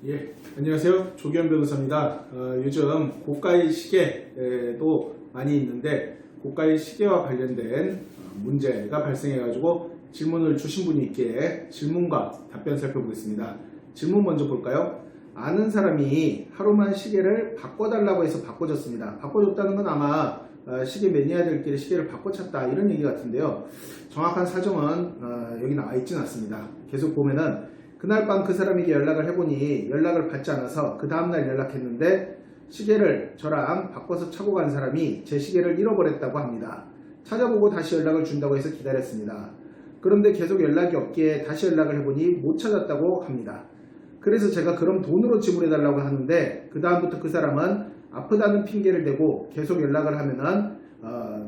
예, 안녕하세요. 조기현 변호사입니다. 요즘 고가의 시계도 많이 있는데 고가의 시계와 관련된 문제가 발생해가지고 질문을 주신 분이 있기에 질문과 답변 살펴보겠습니다. 질문 먼저 볼까요? 아는 사람이 하루만 시계를 바꿔달라고 해서 바꿔줬습니다. 바꿔줬다는 건 아마 시계 매니아들끼리 시계를 바꿔찼다 이런 얘기 같은데요. 정확한 사정은 여기 나와 있지는 않습니다. 계속 보면은 그날 밤 그 사람에게 연락을 해보니 연락을 받지 않아서 그 다음날 연락했는데 시계를 저랑 바꿔서 차고 간 사람이 제 시계를 잃어버렸다고 합니다. 찾아보고 다시 연락을 준다고 해서 기다렸습니다. 그런데 계속 연락이 없기에 다시 연락을 해보니 못 찾았다고 합니다. 그래서 제가 그럼 돈으로 지불해달라고 하는데 그 다음부터 그 사람은 아프다는 핑계를 대고 계속 연락을 하면은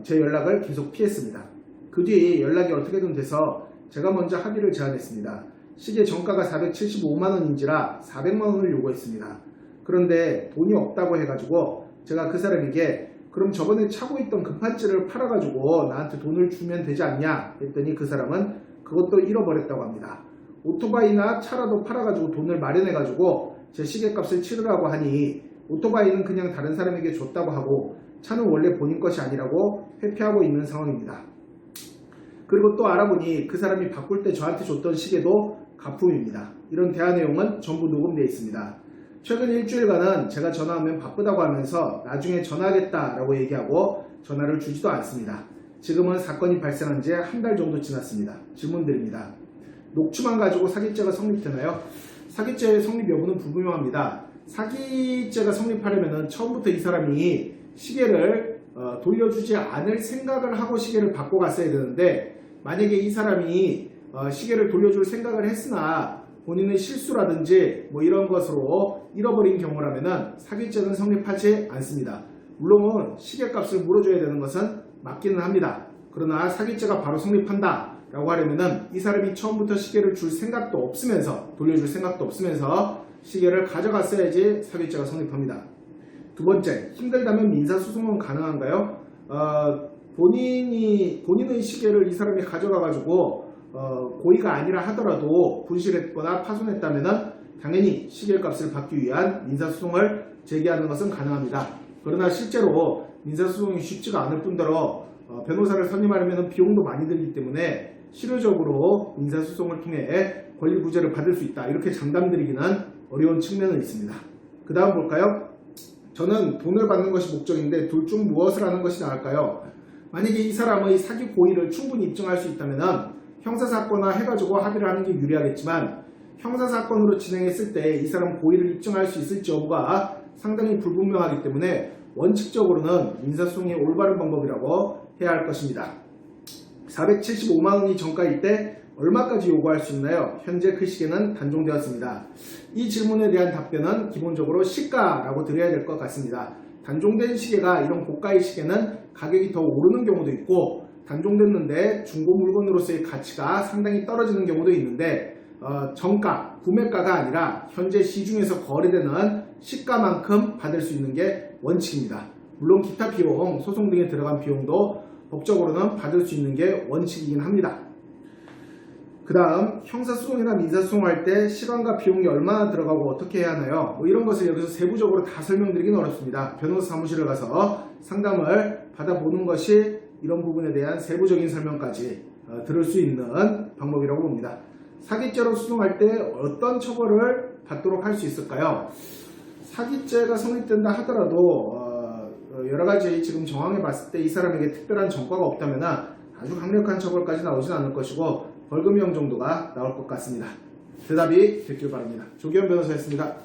제 연락을 계속 피했습니다. 그 뒤 연락이 어떻게든 돼서 제가 먼저 합의를 제안했습니다. 시계 정가가 475만원인지라 400만원을 요구했습니다. 그런데 돈이 없다고 해가지고 제가 그 사람에게 그럼 저번에 차고 있던 급판지를 팔아가지고 나한테 돈을 주면 되지 않냐 했더니 그 사람은 그것도 잃어버렸다고 합니다. 오토바이나 차라도 팔아가지고 돈을 마련해가지고 제 시계값을 치르라고 하니 오토바이는 그냥 다른 사람에게 줬다고 하고 차는 원래 본인 것이 아니라고 회피하고 있는 상황입니다. 그리고 또 알아보니 그 사람이 바꿀 때 저한테 줬던 시계도 가품입니다. 이런 대화 내용은 전부 녹음되어 있습니다. 최근 일주일간은 제가 전화하면 바쁘다고 하면서 나중에 전화하겠다라고 얘기하고 전화를 주지도 않습니다. 지금은 사건이 발생한 지 한 달 정도 지났습니다. 질문드립니다. 녹취만 가지고 사기죄가 성립되나요? 사기죄의 성립 여부는 불분명합니다. 사기죄가 성립하려면 처음부터 이 사람이 시계를 돌려주지 않을 생각을 하고 시계를 바꿔 갔어야 되는데 만약에 이 사람이 시계를 돌려줄 생각을 했으나 본인의 실수라든지 뭐 이런 것으로 잃어버린 경우라면 사기죄는 성립하지 않습니다. 물론 시계값을 물어줘야 되는 것은 맞기는 합니다. 그러나 사기죄가 바로 성립한다 라고 하려면 이 사람이 처음부터 시계를 줄 생각도 없으면서 돌려줄 생각도 없으면서 시계를 가져갔어야지 사기죄가 성립합니다. 두 번째, 힘들다면 민사소송은 가능한가요? 본인의 시계를 이 사람이 가져가가지고 고의가 아니라 하더라도 분실했거나 파손했다면 당연히 시계값을 받기 위한 민사소송을 제기하는 것은 가능합니다. 그러나 실제로 민사소송이 쉽지가 않을 뿐더러 변호사를 선임하려면 비용도 많이 들기 때문에 실효적으로 민사소송을 통해 권리구제를 받을 수 있다 이렇게 장담드리기는 어려운 측면은 있습니다. 그 다음 볼까요? 저는 돈을 받는 것이 목적인데 둘 중 무엇을 하는 것이 나을까요? 만약에 이 사람의 사기 고의를 충분히 입증할 수 있다면 형사사건화 해가지고 합의를 하는 게 유리하겠지만 형사사건으로 진행했을 때 이 사람 고의를 입증할 수 있을지 여부가 상당히 불분명하기 때문에 원칙적으로는 민사소송이 올바른 방법이라고 해야 할 것입니다. 475만원이 정가일 때 얼마까지 요구할 수 있나요? 현재 그 시계는 단종되었습니다. 이 질문에 대한 답변은 기본적으로 시가라고 드려야 될 것 같습니다. 단종된 시계가 이런 고가의 시계는 가격이 더 오르는 경우도 있고 단종됐는데 중고 물건으로서의 가치가 상당히 떨어지는 경우도 있는데 정가, 구매가가 아니라 현재 시중에서 거래되는 시가만큼 받을 수 있는 게 원칙입니다. 물론 기타 비용, 소송 등에 들어간 비용도 법적으로는 받을 수 있는 게 원칙이긴 합니다. 그 다음 형사소송이나 민사소송할 때 시간과 비용이 얼마나 들어가고 어떻게 해야 하나요? 뭐 이런 것을 여기서 세부적으로 다 설명드리긴 어렵습니다. 변호사 사무실을 가서 상담을 받아보는 것이 이런 부분에 대한 세부적인 설명까지 들을 수 있는 방법이라고 봅니다. 사기죄로 소송할 때 어떤 처벌을 받도록 할 수 있을까요? 사기죄가 성립된다 하더라도 여러가지 지금 정황에 봤을 때 이 사람에게 특별한 전과가 없다면 아주 강력한 처벌까지 나오진 않을 것이고 벌금형 정도가 나올 것 같습니다. 대답이 됐길 바랍니다. 조기현 변호사였습니다.